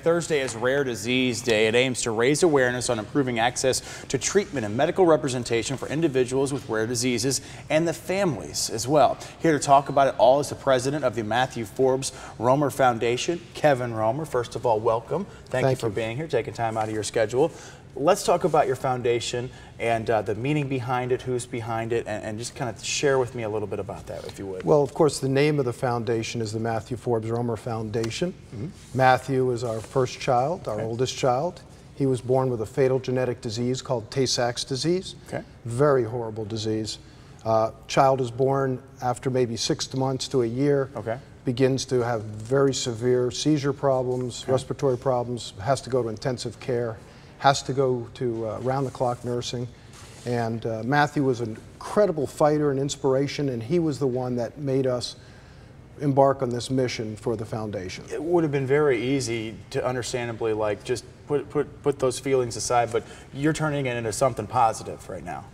Thursday is Rare Disease Day. It aims to raise awareness on improving access to treatment and medical representation for individuals with rare diseases and the families as well. Here to talk about it all is the president of the Mathew Forbes Romer Foundation, Kevin Romer. First of all, welcome. Thank you for being here, taking time out of your schedule. Let's talk about your foundation and the meaning behind it, who's behind it, and just kind of share with me a little bit about that, if you would. Well, of course, the name of the foundation is the Mathew Forbes Romer Foundation. Matthew is our first child, our oldest child. He was born with a fatal genetic disease called Tay-Sachs disease. Very horrible disease. Child is born after maybe 6 months to a year. Begins to have very severe seizure problems, respiratory problems, has to go to intensive care, has to go to round-the-clock nursing. And Matthew was an incredible fighter and inspiration, and he was the one that made us embark on this mission for the foundation. It would have been very easy to understandably like just put those feelings aside, but you're turning it into something positive right now.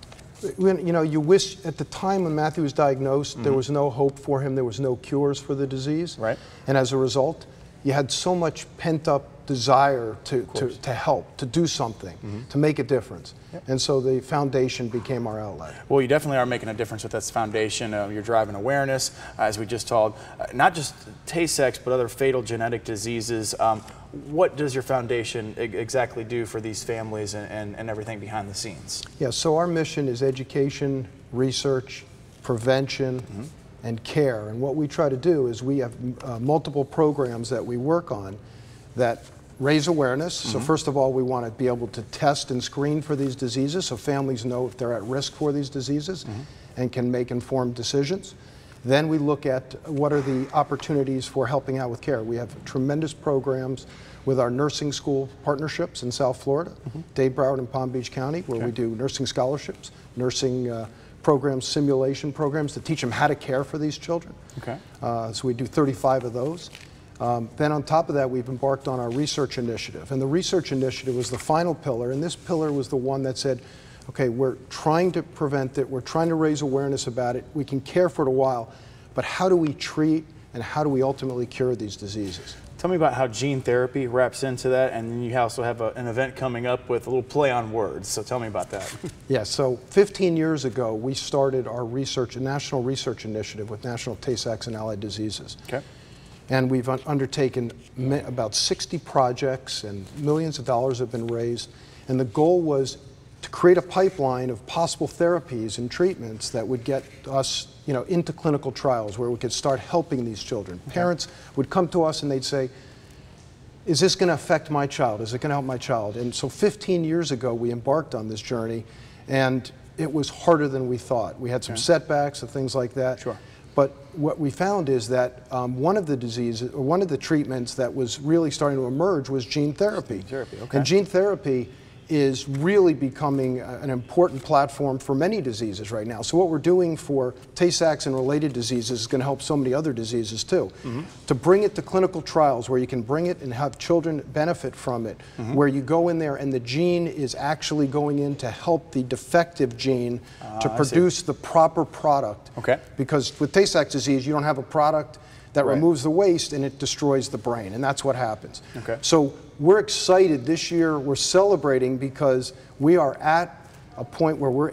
When, you know, you wish at the time when Matthew was diagnosed, there was no hope for him, there was no cures for the disease. And as a result, you had so much pent-up desire to help, to do something, to make a difference. And so the foundation became our outlet. Well, you definitely are making a difference with this foundation. You're driving awareness, as we just told, not just Tay-Sachs, but other fatal genetic diseases. What does your foundation exactly do for these families and everything behind the scenes? Yeah, so our mission is education, research, prevention, and care. And what we try to do is we have multiple programs that we work on that raise awareness. So first of all, we want to be able to test and screen for these diseases so families know if they're at risk for these diseases and can make informed decisions. Then we look at what are the opportunities for helping out with care. We have tremendous programs with our nursing school partnerships in South Florida, Dade, Broward, and Palm Beach County, where we do nursing scholarships, nursing programs, simulation programs to teach them how to care for these children. So we do 35 of those. Then on top of that, we've embarked on our research initiative. And the research initiative was the final pillar, and this pillar was the one that said, okay, we're trying to prevent it, we're trying to raise awareness about it, we can care for it a while, but how do we treat and how do we ultimately cure these diseases? Tell me about how gene therapy wraps into that, and you also have an event coming up with a little play on words, so tell me about that. Yeah, so 15 years ago, we started our research, a national research initiative with National Tay-Sachs and Allied Diseases. And we've undertaken about 60 projects, and millions of dollars have been raised. And the goal was to create a pipeline of possible therapies and treatments that would get us, you know, into clinical trials where we could start helping these children. Parents would come to us and they'd say, is this going to affect my child? Is it going to help my child? And so 15 years ago, we embarked on this journey, and it was harder than we thought. We had some setbacks and things like that. But what we found is that one of the diseases, or one of the treatments that was really starting to emerge was gene therapy. And gene therapy is really becoming an important platform for many diseases right now. So what we're doing for Tay-Sachs and related diseases is going to help so many other diseases too. To bring it to clinical trials where you can bring it and have children benefit from it, where you go in there and the gene is actually going in to help the defective gene to produce the proper product. Because with Tay-Sachs disease, you don't have a product that removes the waste and it destroys the brain, and that's what happens. So we're excited this year, we're celebrating because we are at a point where we're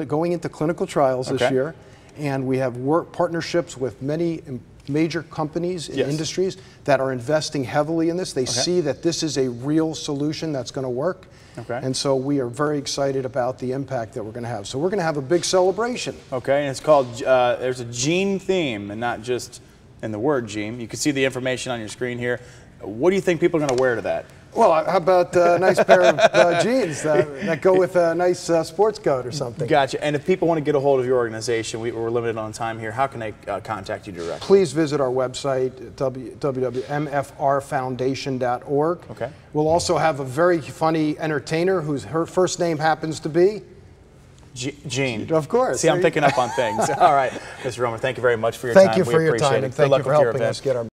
going into clinical trials this year, and we have partnerships with many major companies and industries that are investing heavily in this. They see that this is a real solution that's going to work. And so we are very excited about the impact that we're going to have. So we're going to have a big celebration. And it's called, there's a gene theme, and not just in the word gene. You can see the information on your screen here. What do you think people are going to wear to that? Well, how about a nice pair of jeans that go with a nice sports coat or something? Gotcha. And if people want to get a hold of your organization, we're limited on time here, how can they contact you directly? Please visit our website, www.mfrfoundation.org. We'll also have a very funny entertainer whose her first name happens to be Gene. Of course. See, I'm picking up on things. All right, Mr. Romer, thank you very much for your time. Thank you for your time, and thank you for helping us get our